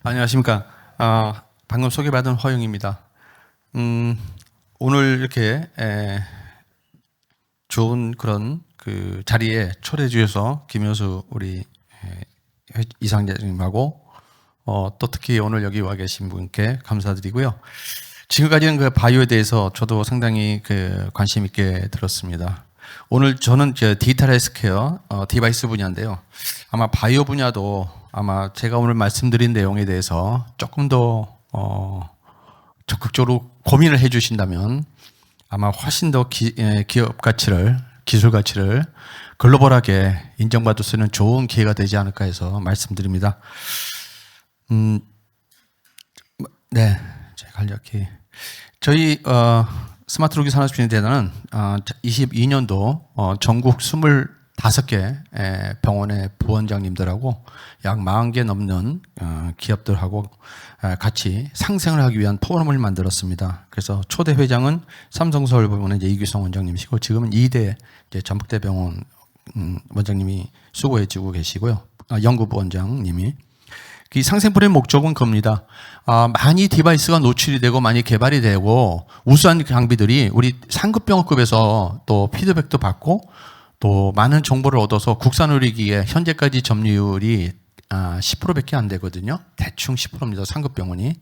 안녕하십니까. 방금 소개받은 허영입니다. 오늘 이렇게 좋은 그런 그 자리에 초대해 주셔서 김효수 우리 이상자님하고 또 특히 오늘 여기 와 계신 분께 감사드리고요. 지금까지는 그 바이오에 대해서 저도 상당히 그 관심 있게 들었습니다. 오늘 저는 디지털 헬스케어 디바이스 분야인데요. 아마 바이오 분야도 아마 제가 오늘 말씀드린 내용에 대해서 조금 더 적극적으로 고민을 해 주신다면 아마 훨씬 더 기업 가치를, 기술 가치를 글로벌하게 인정받을 수 있는 좋은 기회가 되지 않을까 해서 말씀드립니다. 네, 제가 이렇게 저희 스마트로기 산업진흥재단은 22년도 전국 25개 병원의 부원장님들하고 약 40개 넘는 기업들하고 같이 상생을 하기 위한 포럼을 만들었습니다. 그래서 초대 회장은 삼성서울병원의 이규성 원장님이시고 지금은 2대 전북대병원 원장님이 수고해주고 계시고요. 연구부원장님이. 이 상생 프로의 목적은 겁니다. 많이 디바이스가 노출이 되고 많이 개발이 되고 우수한 장비들이 우리 상급병원급에서 또 피드백도 받고 또 많은 정보를 얻어서 국산 의료기기에 현재까지 점유율이 10%밖에 안 되거든요. 대충 10%입니다. 상급병원이.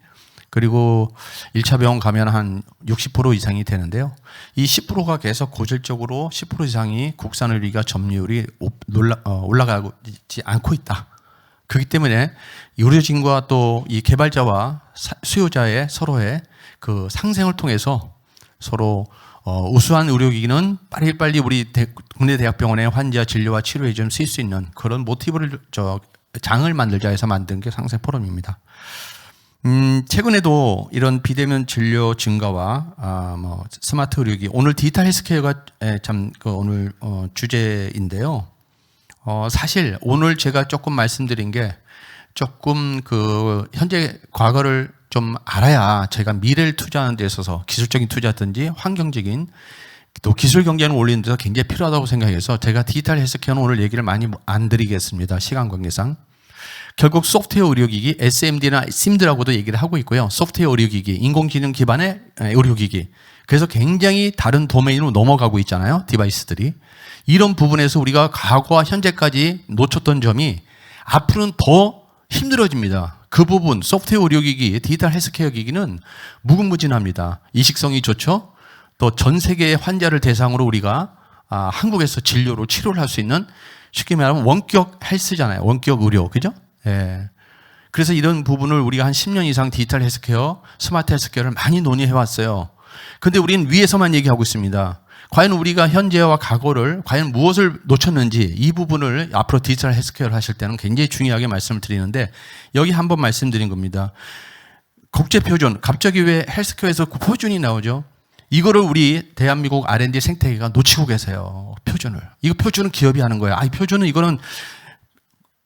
그리고 1차 병원 가면 한 60% 이상이 되는데요. 이 10%가 계속 고질적으로 10% 이상이 국산 의료기기가 점유율이 올라가지 않고 있다. 그렇기 때문에 의료진과 또 이 개발자와 수요자의 서로의 그 상생을 통해서 서로 우수한 의료기기는 빨리빨리 우리 국내 대학병원의 환자 진료와 치료에 좀 쓸 수 있는 그런 모티브를 장을 만들자 해서 만든 게 상생 포럼입니다. 최근에도 이런 비대면 진료 증가와 스마트 의료기 오늘 디지털 헬스케어가 참 오늘 주제인데요. 사실 오늘 제가 조금 말씀드린 게 조금 그 현재 과거를 좀 알아야 제가 미래를 투자하는 데 있어서 기술적인 투자든지 환경적인 또 기술 경제를 올리는 데서 굉장히 필요하다고 생각해서 제가 디지털 헬스케어는 오늘 얘기를 많이 안 드리겠습니다. 시간 관계상. 결국 소프트웨어 의료기기, SMD나 SIMD라고도 얘기를 하고 있고요. 소프트웨어 의료기기, 인공지능 기반의 의료기기. 그래서 굉장히 다른 도메인으로 넘어가고 있잖아요. 디바이스들이. 이런 부분에서 우리가 과거와 현재까지 놓쳤던 점이 앞으로는 더 힘들어집니다. 그 부분 소프트웨어 의료기기, 디지털 헬스케어 기기는 무궁무진합니다. 이식성이 좋죠. 또 전 세계의 환자를 대상으로 우리가 한국에서 진료로 치료를 할 수 있는 쉽게 말하면 원격 헬스잖아요. 원격 의료, 그죠? 예. 그래서 이런 부분을 우리가 한 10년 이상 디지털 헬스케어, 스마트 헬스케어를 많이 논의해 왔어요. 근데 우리는 위에서만 얘기하고 있습니다. 과연 우리가 현재와 과거를 과연 무엇을 놓쳤는지 이 부분을 앞으로 디지털 헬스케어를 하실 때는 굉장히 중요하게 말씀을 드리는데 여기 한번 말씀드린 겁니다. 국제표준, 갑자기 왜 헬스케어에서 표준이 나오죠? 이거를 우리 대한민국 R&D 생태계가 놓치고 계세요. 표준을. 이거 표준은 기업이 하는 거예요. 이 표준은 이거는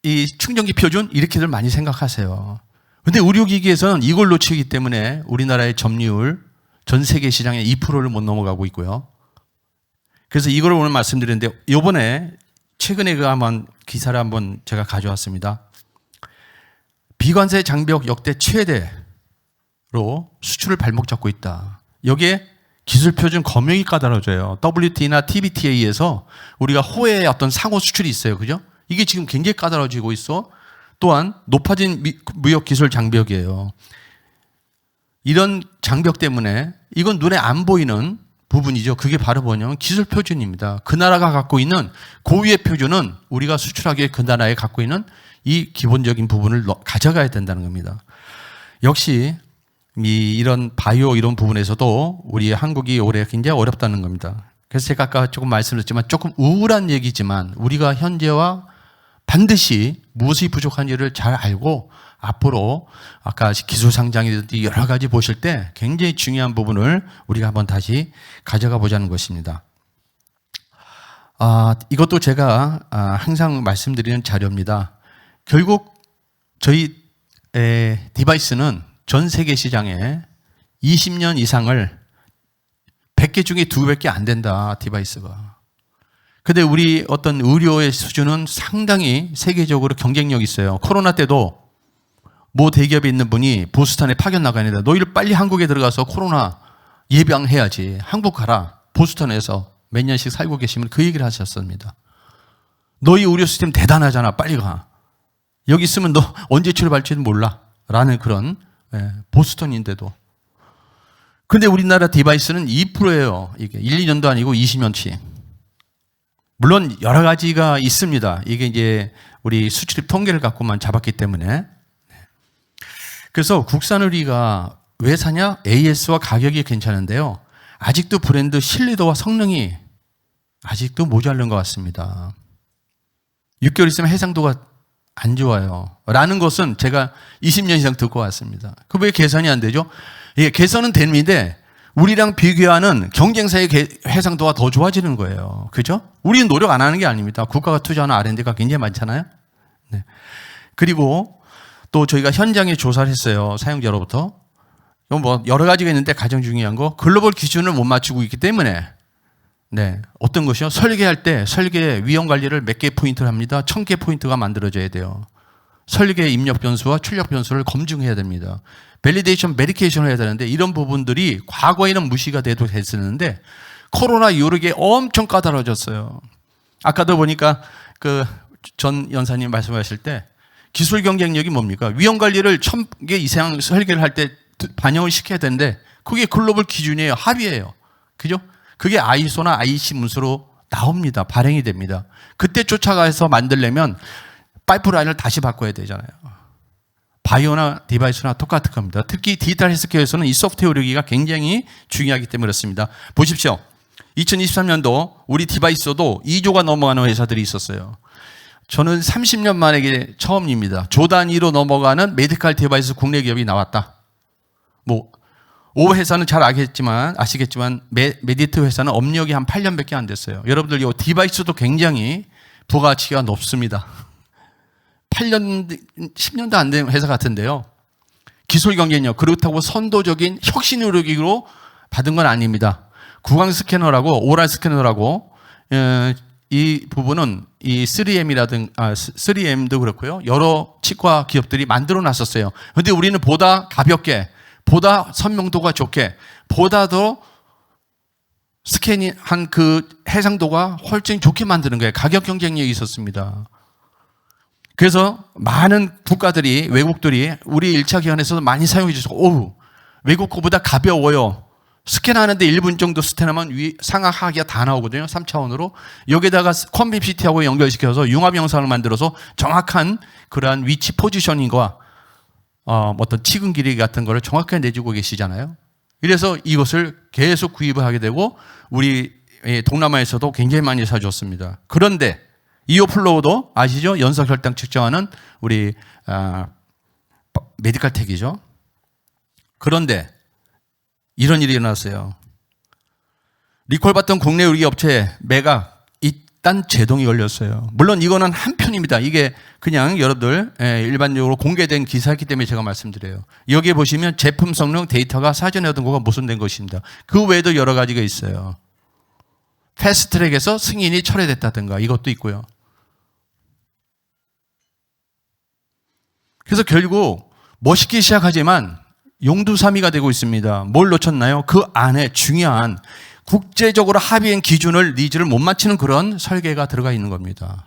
이 충전기 표준 이렇게들 많이 생각하세요. 근데 의료기기에서는 이걸 놓치기 때문에 우리나라의 점유율 전 세계 시장의 2%를 못 넘어가고 있고요. 그래서 이걸 오늘 말씀드리는데 이번에 최근에 그 한번 기사를 한번 제가 가져왔습니다. 비관세 장벽 역대 최대로 수출을 발목 잡고 있다. 여기에 기술 표준 검역이 까다로워져요. WT나 TBTA에서 우리가 호의 어떤 상호 수출이 있어요. 그죠? 이게 지금 굉장히 까다로워지고 있어. 또한 높아진 무역 기술 장벽이에요. 이런 장벽 때문에 이건 눈에 안 보이는 부분이죠. 그게 바로 뭐냐면 기술 표준입니다. 그 나라가 갖고 있는 고유의 표준은 우리가 수출하기에 그 나라에 갖고 있는 이 기본적인 부분을 가져가야 된다는 겁니다. 역시 이런 바이오 이런 부분에서도 우리 한국이 올해 굉장히 어렵다는 겁니다. 그래서 제가 아까 조금 말씀드렸지만 조금 우울한 얘기지만 우리가 현재와 반드시 무엇이 부족한지를 잘 알고 앞으로 아까 기술 상장이든지 여러 가지 보실 때 굉장히 중요한 부분을 우리가 한번 다시 가져가 보자는 것입니다. 이것도 제가 항상 말씀드리는 자료입니다. 결국 저희 디바이스는 전 세계 시장에 20년 이상을 100개 중에 2개밖에 안 된다, 디바이스가. 근데 우리 어떤 의료의 수준은 상당히 세계적으로 경쟁력이 있어요. 코로나 때도 모 대기업에 있는 분이 보스턴에 파견 나가는데 너희를 빨리 한국에 들어가서 코로나 예방해야지. 한국 가라. 보스턴에서 몇 년씩 살고 계시면 그 얘기를 하셨습니다. 너희 의료 시스템 대단하잖아. 빨리 가. 여기 있으면 너 언제 치료받을지는 몰라. 라는 그런 보스턴인데도. 근데 우리나라 디바이스는 2%예요. 이게 1, 2년도 아니고 20년치. 물론 여러 가지가 있습니다. 이게 이제 우리 수출입 통계를 갖고만 잡았기 때문에. 그래서 국산 의료가 왜 사냐? AS와 가격이 괜찮은데요. 아직도 브랜드 신뢰도와 성능이 아직도 모자른 것 같습니다. 6개월 있으면 해상도가 안 좋아요. 라는 것은 제가 20년 이상 듣고 왔습니다. 그 왜 개선이 안 되죠? 예, 개선은 됩니다. 우리랑 비교하는 경쟁사의 해상도가 더 좋아지는 거예요. 그죠? 우리는 노력 안 하는 게 아닙니다. 국가가 투자하는 R&D가 굉장히 많잖아요. 네. 그리고 또 저희가 현장에 조사를 했어요. 사용자로부터. 뭐 여러 가지가 있는데 가장 중요한 거 글로벌 기준을 못 맞추고 있기 때문에 네. 어떤 것이요? 설계할 때 설계 위험 관리를 몇 개 포인트를 합니다. 1000개 포인트가 만들어져야 돼요. 설계 입력 변수와 출력 변수를 검증해야 됩니다. 밸리데이션, 베리케이션을 해야 되는데 이런 부분들이 과거에는 무시가 돼도 됐었는데 코로나 이후로 이게 엄청 까다로워졌어요. 아까도 보니까 그 전 연사님 말씀하실 때 기술 경쟁력이 뭡니까? 위험 관리를 1000개 이상 설계를 할 때 반영을 시켜야 되는데 그게 글로벌 기준이에요. 합의예요. 그죠? 그게 ISO나 IEC 문서로 나옵니다. 발행이 됩니다. 그때 쫓아가서 만들려면 파이프라인을 다시 바꿔야 되잖아요. 바이오나 디바이스나 똑같은 겁니다. 특히 디지털 헬스케어에서는 이 소프트웨어 의료기가 굉장히 중요하기 때문에 그렇습니다. 보십시오. 2023년도 우리 디바이스도 2조가 넘어가는 회사들이 있었어요. 저는 30년 만에 이게 처음입니다. 조 단위로 넘어가는 메디컬 디바이스 국내 기업이 나왔다. 뭐, 오 회사는 잘 아시겠지만 메디트 회사는 업력이 한 8년밖에 안 됐어요. 여러분들 이 디바이스도 굉장히 부가가치가 높습니다. 8년, 10년도 안 된 회사 같은데요. 기술 경쟁력, 그렇다고 선도적인 혁신 의료기로 받은 건 아닙니다. 구강 스캐너라고, 오랄 스캐너라고, 이 부분은 이 3M도 그렇고요. 여러 치과 기업들이 만들어 놨었어요. 근데 우리는 보다 가볍게, 보다 선명도가 좋게, 보다 더 스캐닝한 그 해상도가 훨씬 좋게 만드는 거예요. 가격 경쟁력이 있었습니다. 그래서 많은 국가들이, 외국들이 우리 1차 기관에서도 많이 사용해 주셔서, 오우, 외국 거보다 가벼워요. 스캔하는데 1분 정도 스캔하면 상하 하기가 다 나오거든요. 3차원으로. 여기다가 컴비피티하고 연결시켜서 융합 영상을 만들어서 정확한 그러한 위치 포지셔닝과 어떤 치근 길이 같은 거를 정확하게 내주고 계시잖아요. 그래서 이것을 계속 구입을 하게 되고 우리 동남아에서도 굉장히 많이 사줬습니다. 그런데 이오플로우도 아시죠? 연석 혈당 측정하는 우리 메디컬 텍이죠. 그런데 이런 일이 일어났어요. 리콜받던 국내 의료 업체 매각 일단 제동이 걸렸어요. 물론 이거는 한편입니다. 이게 그냥 여러분들 일반적으로 공개된 기사이기 때문에 제가 말씀드려요. 여기에 보시면 제품 성능 데이터가 사전에 얻은 거가 모순된 것입니다. 그 외에도 여러 가지가 있어요. 패스트트랙에서 승인이 철회됐다든가 이것도 있고요. 그래서 결국 멋있기 시작하지만 용두사미가 되고 있습니다. 뭘 놓쳤나요? 그 안에 중요한 국제적으로 합의한 기준을 니즈를 못 맞추는 그런 설계가 들어가 있는 겁니다.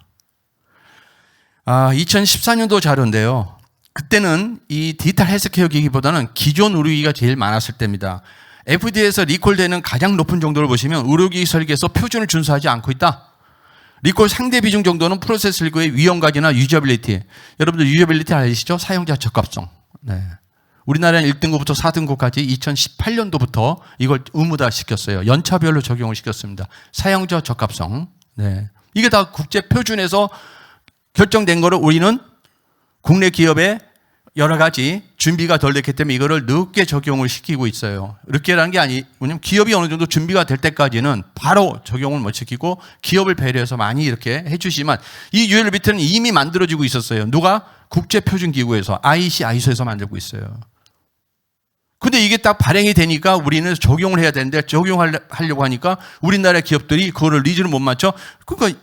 2014년도 자료인데요. 그때는 이 디지털 헬스케어 기기보다는 기존 의료기기가 제일 많았을 때입니다. FDA에서 리콜되는 가장 높은 정도를 보시면 의료기기 설계에서 표준을 준수하지 않고 있다. 리콜 상대 비중 정도는 프로세스 일구의 위험가지나 유저빌리티. 여러분들 유저빌리티 아시죠? 사용자 적합성. 네. 우리나라는 1등급부터 4등급까지 2018년도부터 이걸 의무화 시켰어요. 연차별로 적용을 시켰습니다. 사용자 적합성. 네. 이게 다 국제 표준에서 결정된 거를 우리는 국내 기업에 여러 가지 준비가 덜 됐기 때문에 이거를 늦게 적용을 시키고 있어요. 늦게라는 게 왜냐면 기업이 어느 정도 준비가 될 때까지는 바로 적용을 못 시키고 기업을 배려해서 많이 이렇게 해주시지만 이 ULBT는 이미 만들어지고 있었어요. 누가? 국제표준기구에서 IEC, ISO에서 만들고 있어요. 근데 이게 딱 발행이 되니까 우리는 적용을 해야 되는데 적용하려고 하니까 우리나라 기업들이 그거를 니즈를 못 맞춰. 그러니까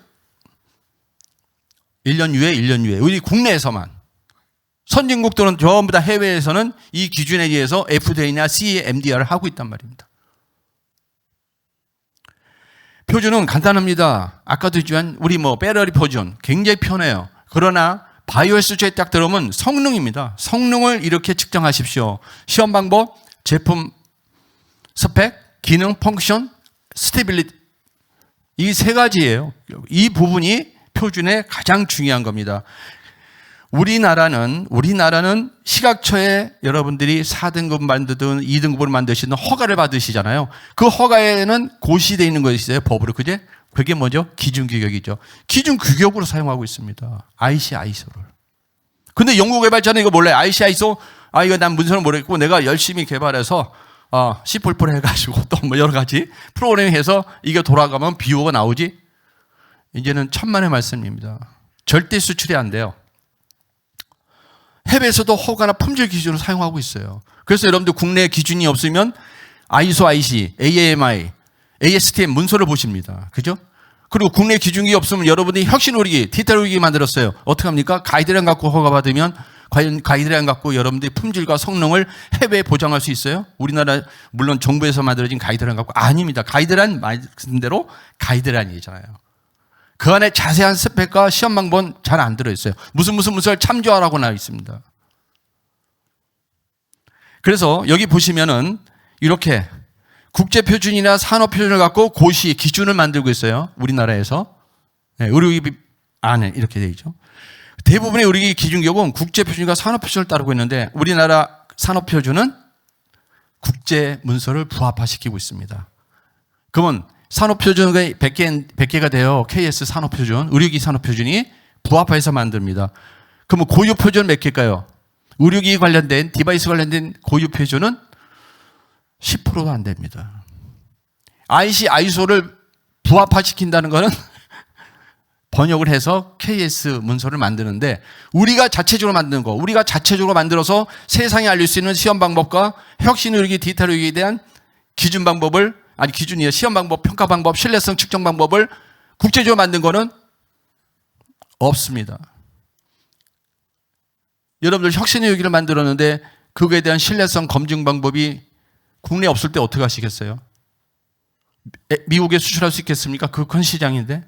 1년 후에 우리 국내에서만 선진국들은 전부 다 해외에서는 이 기준에 의해서 FDA나 CMDR을 하고 있단 말입니다. 표준은 간단합니다. 아까도 했지만 우리 배터리 표준 굉장히 편해요. 그러나 바이오에스조에 딱 들어오면 성능입니다. 성능을 이렇게 측정하십시오. 시험 방법, 제품 스펙, 기능, 펑션, 스테빌리티, 이 세 가지예요. 이 부분이 표준의 가장 중요한 겁니다. 우리나라는 시각처에 여러분들이 4등급 만드든 2등급을 만드시는 허가를 받으시잖아요. 그 허가에는 고시되어 있는 것이 있어요. 법으로. 그제? 그게 뭐죠? 기준규격이죠. 기준규격으로 사용하고 있습니다. ISO를. 근데 연구개발자는 이거 몰라요. ISO, 이거 난 문서는 모르겠고 내가 열심히 개발해서 C++ 해가지고 또 여러 가지 프로그래밍 해서 이게 돌아가면 비호가 나오지? 이제는 천만의 말씀입니다. 절대 수출이 안 돼요. 해외에서도 허가나 품질 기준으로 사용하고 있어요. 그래서 여러분들 국내 기준이 없으면 ISO, IC, AAMI, ASTM 문서를 보십니다. 그죠? 그리고 국내 기준이 없으면 여러분이 혁신오리기, 디지털오리기 만들었어요. 어떻게 합니까? 가이드라인 갖고 허가받으면 과연 가이드라인 갖고 여러분들이 품질과 성능을 해외에 보장할 수 있어요? 우리나라 물론 정부에서 만들어진 가이드라인 갖고 아닙니다. 가이드라인 말씀대로 가이드라인이잖아요. 그 안에 자세한 스펙과 시험 방법은 잘 안 들어있어요. 무슨 문서를 참조하라고 나와 있습니다. 그래서 여기 보시면은 이렇게 국제표준이나 산업표준을 갖고 고시, 기준을 만들고 있어요. 우리나라에서. 의료기 안에 이렇게 되어 있죠. 대부분의 의료기 기준격은 국제표준과 산업표준을 따르고 있는데 우리나라 산업표준은 국제 문서를 부합화시키고 있습니다. 그러면 산업표준이 100개가 돼요. KS 산업표준, 의료기 산업표준이 부합화해서 만듭니다. 그러면 고유표준 몇 개일까요? 의료기 관련된, 디바이스 관련된 고유표준은 10%도 안 됩니다. ISO를 부합화시킨다는 것은 번역을 해서 KS 문서를 만드는데 우리가 자체적으로 만드는 거, 우리가 자체적으로 만들어서 세상에 알릴 수 있는 시험 방법과 혁신 의료기, 디지털 의료기에 대한 기준 방법을 기준이에요. 시험 방법, 평가 방법, 신뢰성 측정 방법을 국제적으로 만든 거는 없습니다. 여러분들 혁신의 의료기를 만들었는데 그거에 대한 신뢰성 검증 방법이 국내에 없을 때 어떻게 하시겠어요? 미국에 수출할 수 있겠습니까? 그 큰 시장인데.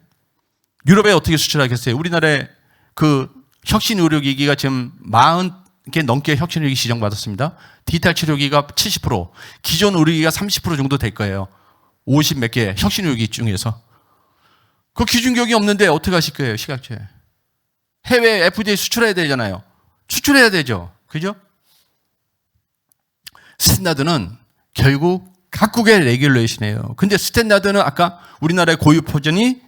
유럽에 어떻게 수출하겠어요? 우리나라에 그 혁신 의료기기가 지금 40개 넘게 혁신 의료기 지정받았습니다. 디지털 치료기가 70%, 기존 의료기가 30% 정도 될 거예요. 50 몇 개 혁신 의료기 중에서. 그 기준격이 없는데 어떻게 하실 거예요? 시각처에. 해외 FDA 수출해야 되잖아요. 수출해야 되죠. 그죠? 스탠다드는 결국 각국의 레귤레이션이에요. 근데 스탠다드는 아까 우리나라의 고유 표준이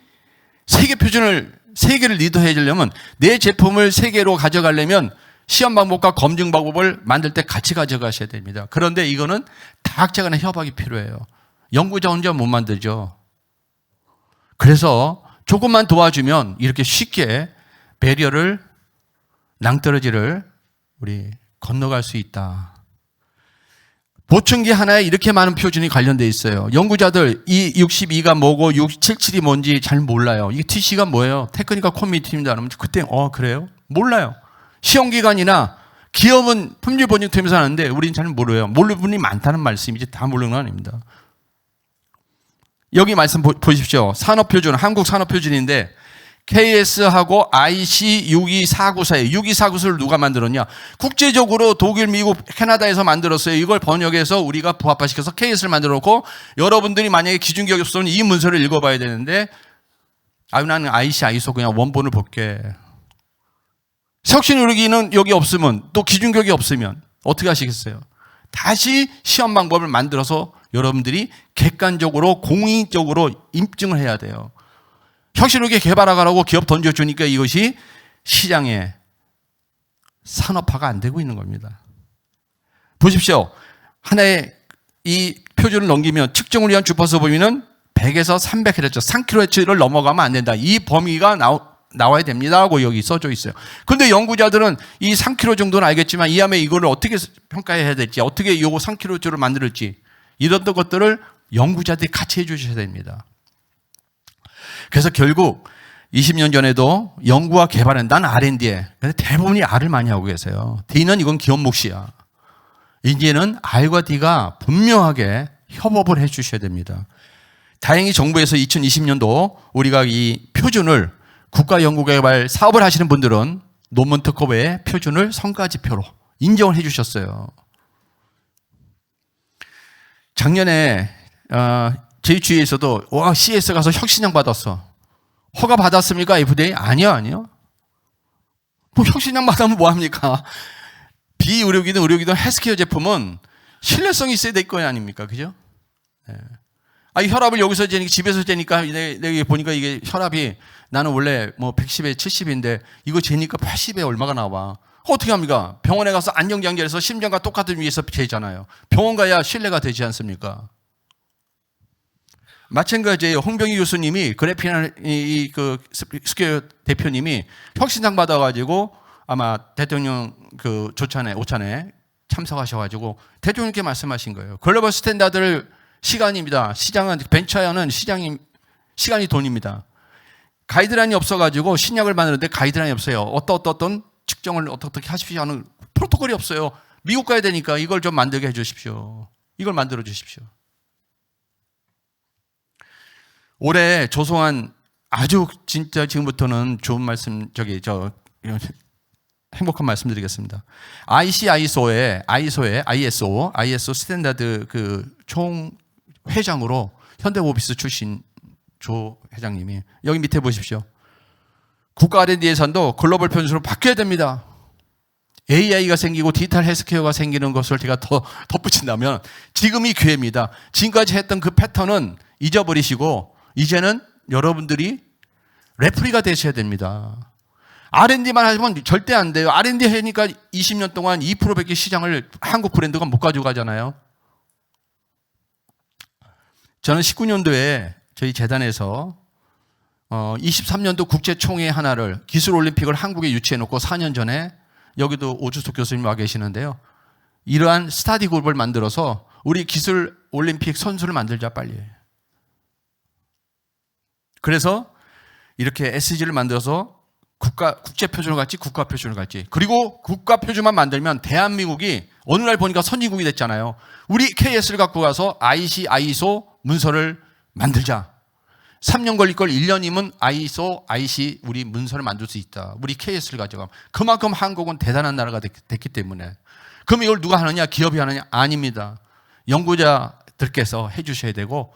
세계 표준을, 세계를 리더해 주려면 내 제품을 세계로 가져가려면 시험 방법과 검증 방법을 만들 때 같이 가져가셔야 됩니다. 그런데 이거는 다학자 간의 협약이 필요해요. 연구자 혼자 못 만들죠. 그래서 조금만 도와주면 이렇게 쉽게 배리어를, 낭떠러지를 우리 건너갈 수 있다. 보충기 하나에 이렇게 많은 표준이 관련되어 있어요. 연구자들 이 62가 뭐고 77이 뭔지 잘 몰라요. 이게 TC가 뭐예요? 테크니컬 커뮤니티입니다. 그러면 그때 그래요? 몰라요. 시험기관이나 기업은 품질 보증팀에서 하는데 우리는 잘 모르요. 모르는 분이 많다는 말씀이지 다 모르는 건 아닙니다. 여기 말씀 보십시오. 산업표준, 한국 산업표준인데 KS하고 IC 62494예요. 62494를 누가 만들었냐? 국제적으로 독일, 미국, 캐나다에서 만들었어요. 이걸 번역해서 우리가 부합화시켜서 KS를 만들어 놓고 여러분들이 만약에 기준격이 없으면 이 문서를 읽어봐야 되는데 나는 IC, ISO 그냥 원본을 볼게. 혁신 의료기는 여기 없으면 또 기준격이 없으면 어떻게 하시겠어요? 다시 시험 방법을 만들어서 여러분들이 객관적으로 공익적으로 입증을 해야 돼요. 혁신의료기 개발하라고 기업 던져주니까 이것이 시장에 산업화가 안 되고 있는 겁니다. 보십시오. 하나의 이 표준을 넘기면 측정을 위한 주파수 범위는 100에서 300Hz, 3kHz를 넘어가면 안 된다. 이 범위가 나와야 됩니다 하고 여기 써져 있어요. 그런데 연구자들은 이 3kHz 정도는 알겠지만 이하면 이거를 어떻게 평가해야 될지, 어떻게 요거 3kHz를 만들었지, 이런 것들을 연구자들이 같이 해주셔야 됩니다. 그래서 결국 20년 전에도 연구와 개발은 난 R&D에 대부분이 R을 많이 하고 계세요. D는 이건 기업 몫이야. 이제는 R과 D가 분명하게 협업을 해 주셔야 됩니다. 다행히 정부에서 2020년도 우리가 이 표준을 국가연구개발 사업을 하시는 분들은 논문 특허 외에 표준을 성과지표로 인정을 해 주셨어요. 작년에 저희 주위에서도 와 CS 가서 혁신형 받았어. 허가 받았습니까? FDA? 아니요. 뭐 혁신형 받으면 뭐합니까? 비의료기든 의료기든 헬스케어 제품은 신뢰성이 있어야 될 거 아닙니까? 그죠? 네. 혈압을 여기서 재니까 집에서 재니까 내가 보니까 이게 혈압이 나는 원래 뭐 110에 70인데 이거 재니까 80에 얼마가 나와. 어떻게 합니까? 병원에 가서 안정장치해서 심장과 똑같은 위에서 재잖아요. 병원 가야 신뢰가 되지 않습니까? 마찬가지예요. 홍병희 교수님이 그래피나 그 스퀘어 대표님이 혁신상 받아가지고 아마 대통령 그 오찬에 참석하셔가지고 대통령께 말씀하신 거예요. 글로벌 스탠다드를 시간입니다. 시장은 벤처는 시간이 돈입니다. 가이드라인이 없어가지고 신약을 만드는데 가이드라인이 없어요. 어떤 측정을 어떻게 하십시오 하는 프로토콜이 없어요. 미국 가야 되니까 이걸 좀 만들게 해주십시오. 이걸 만들어 주십시오. 올해 조성한 아주 진짜 지금부터는 좋은 말씀 행복한 말씀 드리겠습니다. ISO 스탠다드 그 총 회장으로 현대모비스 출신 조 회장님이 여기 밑에 보십시오. 국가 R&D 예산도 글로벌 표준으로 바뀌어야 됩니다. AI가 생기고 디지털 헬스케어가 생기는 것을 제가 더 덧붙인다면 지금이 기회입니다. 지금까지 했던 그 패턴은 잊어버리시고 이제는 여러분들이 레프리가 되셔야 됩니다. R&D만 하시면 절대 안 돼요. R&D 하니까 20년 동안 2%밖에 시장을 한국 브랜드가 못 가져가잖아요. 저는 19년도에 저희 재단에서 23년도 국제총회 하나를 기술올림픽을 한국에 유치해놓고 4년 전에 여기도 오주석 교수님 와 계시는데요. 이러한 스타디 그룹을 만들어서 우리 기술올림픽 선수를 만들자 빨리. 그래서 이렇게 SG를 만들어서 국제표준을 갖지 국가표준을 갖지. 그리고 국가표준만 만들면 대한민국이 어느 날 보니까 선진국이 됐잖아요. 우리 KS를 갖고 가서 ISO 문서를 만들자. 3년 걸릴 걸 1년이면 IC 우리 문서를 만들 수 있다. 우리 KS를 가져가면. 그만큼 한국은 대단한 나라가 됐기 때문에. 그럼 이걸 누가 하느냐? 기업이 하느냐? 아닙니다. 연구자들께서 해 주셔야 되고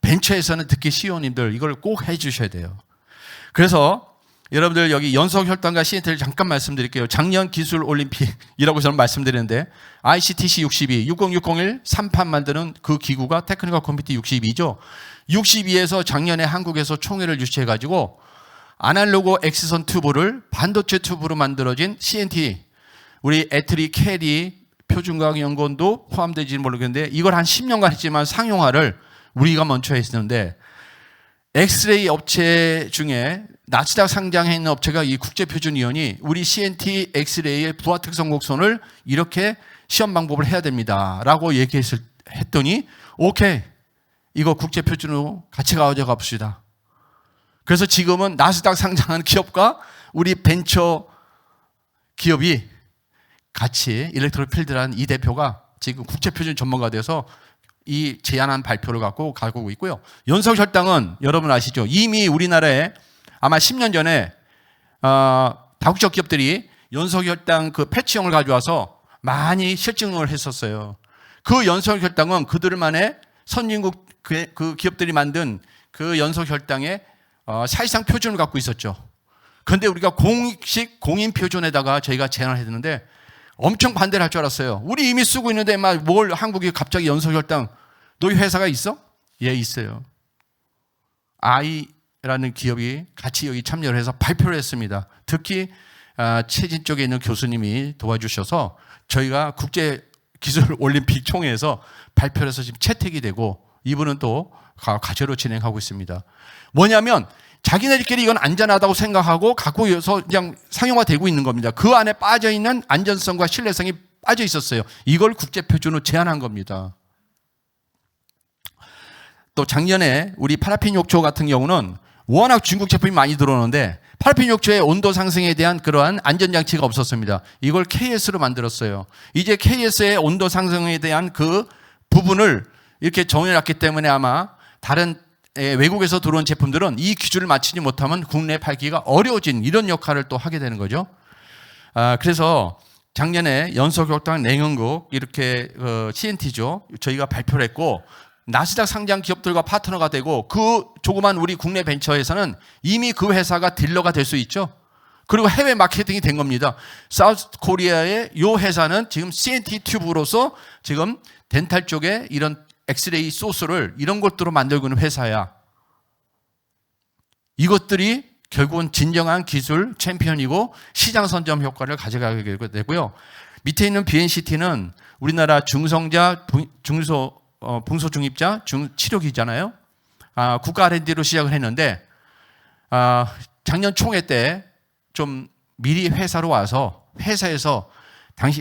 벤처에서는 특히 CEO님들 이걸 꼭 해 주셔야 돼요. 그래서 여러분들 여기 연석혈당과 CNT를 잠깐 말씀드릴게요. 작년 기술올림픽이라고 저는 말씀드리는데 ICTC 62, 60601 3판 만드는 그 기구가 테크니컬 컴퓨터 62죠. 62에서 작년에 한국에서 총회를 유치해가지고 아날로그 엑스선 튜브를 반도체 튜브로 만들어진 CNT, 우리 애트리, 캐리, 표준과학연구원도 포함되지는 모르겠는데 이걸 한 10년간 했지만 상용화를 우리가 먼저 했었는데 엑스레이 업체 중에 나스닥 상장해 있는 업체가 이 국제표준위원이 우리 CNT 엑스레이의 부하 특성 곡선을 이렇게 시험 방법을 해야 됩니다. 라고 했더니 오케이. 이거 국제표준으로 같이 가져가 봅시다. 그래서 지금은 나스닥 상장한 기업과 우리 벤처 기업이 같이 일렉트로 필드라는 이 대표가 지금 국제표준 전문가 돼서 이 제안한 발표를 갖고 가고 있고요. 연석혈당은 여러분 아시죠? 이미 우리나라에 아마 10년 전에 다국적 기업들이 연석혈당 그 패치형을 가져와서 많이 실증을 했었어요. 그 연석혈당은 그들만의 선진국 그 기업들이 만든 그 연석혈당의 사실상 표준을 갖고 있었죠. 그런데 우리가 공식 공인 표준에다가 저희가 제안을 했는데 엄청 반대를 할 줄 알았어요. 우리 이미 쓰고 있는데 뭘 한국이 갑자기 연석혈당 너희 회사가 있어? 예, 있어요. 아이라는 기업이 같이 여기 참여를 해서 발표를 했습니다. 특히 최진 쪽에 있는 교수님이 도와주셔서 저희가 국제기술올림픽 총회에서 발표를 해서 지금 채택이 되고 이분은 또 과제로 진행하고 있습니다. 뭐냐면 자기네들끼리 이건 안전하다고 생각하고 갖고 와서 그냥 상용화되고 있는 겁니다. 그 안에 빠져있는 안전성과 신뢰성이 빠져 있었어요. 이걸 국제표준으로 제안한 겁니다. 또 작년에 우리 파라핀 욕조 같은 경우는 워낙 중국 제품이 많이 들어오는데 팔핀 욕조의 온도 상승에 대한 그러한 안전장치가 없었습니다. 이걸 KS로 만들었어요. 이제 KS의 온도 상승에 대한 그 부분을 이렇게 정해놨기 때문에 아마 다른 외국에서 들어온 제품들은 이 기준을 맞추지 못하면 국내에 팔기가 어려워진 이런 역할을 또 하게 되는 거죠. 그래서 작년에 연소교육당 냉연국 이렇게 CNT죠. 저희가 발표를 했고 나스닥 상장 기업들과 파트너가 되고 그 조그만 우리 국내 벤처에서는 이미 그 회사가 딜러가 될 수 있죠. 그리고 해외 마케팅이 된 겁니다. 사우스 코리아의 이 회사는 지금 CNT 튜브로서 지금 덴탈 쪽에 이런 엑스레이 소스를 이런 것들로 만들고 있는 회사야. 이것들이 결국은 진정한 기술 챔피언이고 시장 선점 효과를 가져가게 되고요. 밑에 있는 BNCT는 우리나라 중성자, 중소중입자, 치료기잖아요. 국가 R&D로 시작을 했는데 작년 총회 때 좀 미리 회사로 와서 회사에서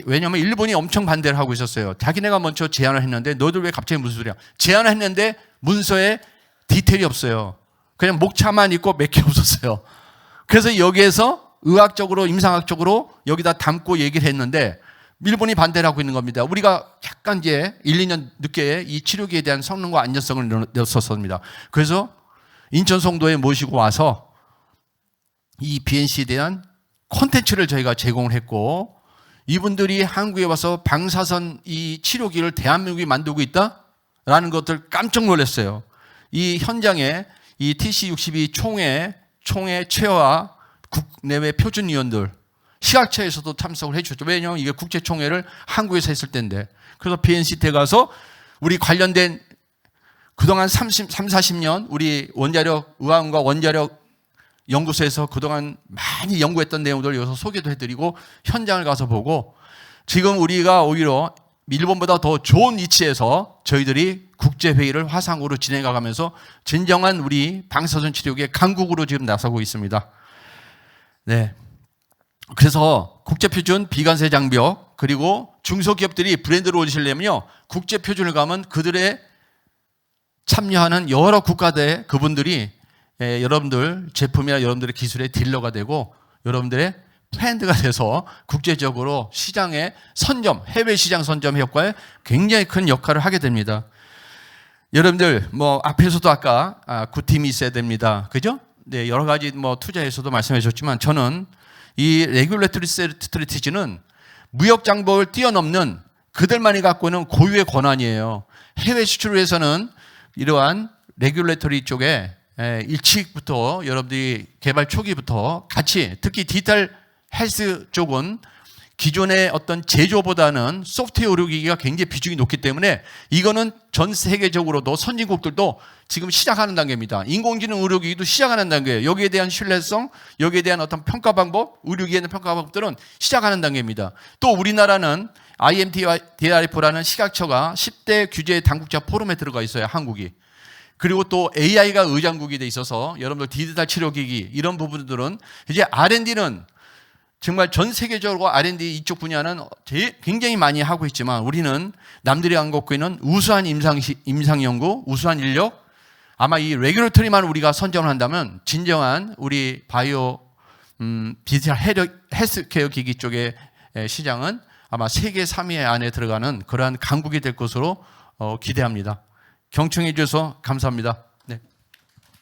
왜냐하면 일본이 엄청 반대를 하고 있었어요. 자기네가 먼저 제안을 했는데 너희들 왜 갑자기 무슨 소리야. 제안을 했는데 문서에 디테일이 없어요. 그냥 목차만 있고 몇 개 없었어요. 그래서 여기에서 의학적으로 임상학적으로 여기다 담고 얘기를 했는데 일본이 반대를 하고 있는 겁니다. 우리가 약간 이제 1, 2년 늦게 이 치료기에 대한 성능과 안전성을 넣었었습니다. 그래서 인천 송도에 모시고 와서 이 BNC에 대한 콘텐츠를 저희가 제공을 했고 이분들이 한국에 와서 방사선 이 치료기를 대한민국이 만들고 있다라는 것들 깜짝 놀랐어요. 이 현장에 이 TC62 총회 최와 국내외 표준위원들 시각처에서도 참석을 해주셨죠. 왜냐하면 이게 국제총회를 한국에서 했을 때인데. 그래서 BNCT에 가서 우리 관련된 그동안 40년 우리 의학원과 원자력 연구소에서 그동안 많이 연구했던 내용들을 여기서 소개도 해드리고 현장을 가서 보고 지금 우리가 오히려 일본보다 더 좋은 위치에서 저희들이 국제회의를 화상으로 진행해가면서 진정한 우리 방사선 치료기의 강국으로 지금 나서고 있습니다. 네. 그래서 국제표준 비관세 장벽 그리고 중소기업들이 브랜드를 올리시려면요 국제표준을 가면 그들의 참여하는 여러 국가대 그분들이 여러분들 제품이나 여러분들의 기술의 딜러가 되고 여러분들의 브랜드가 돼서 국제적으로 시장의 선점, 해외 시장 선점 효과에 굉장히 큰 역할을 하게 됩니다. 여러분들 뭐 앞에서도 아까 굿팀이 있어야 됩니다. 그죠? 네, 여러 가지 뭐 투자에서도 말씀해 주셨지만 저는 이 레귤레터리 스트래티지는 무역 장벽을 뛰어넘는 그들만이 갖고 있는 고유의 권한이에요. 해외 수출을 위해서는 이러한 레귤레터리 쪽에 일찍부터 여러분들이 개발 초기부터 같이 특히 디지털 헬스 쪽은 기존의 어떤 제조보다는 소프트웨어 의료기기가 굉장히 비중이 높기 때문에 이거는 전 세계적으로도 선진국들도 지금 시작하는 단계입니다. 인공지능 의료기기도 시작하는 단계예요. 여기에 대한 신뢰성, 여기에 대한 어떤 평가 방법, 의료기기에 대한 평가 방법들은 시작하는 단계입니다. 또 우리나라는 IMT-DRF라는 시각처가 10대 규제 당국자 포럼에 들어가 있어요. 한국이. 그리고 또 AI가 의장국이 돼 있어서 여러분들 디지털 치료기기 이런 부분들은 이제 R&D는 정말 전 세계적으로 R&D 이쪽 분야는 굉장히 많이 하고 있지만 우리는 남들이 안 갖고 있는 우수한 임상연구, 우수한 인력 아마 이 레귤레터리만 우리가 선정을 한다면 진정한 우리 바이오 디지털 헬스케어 기기 쪽의 시장은 아마 세계 3위 안에 들어가는 그러한 강국이 될 것으로 기대합니다. 경청해 주셔서 감사합니다.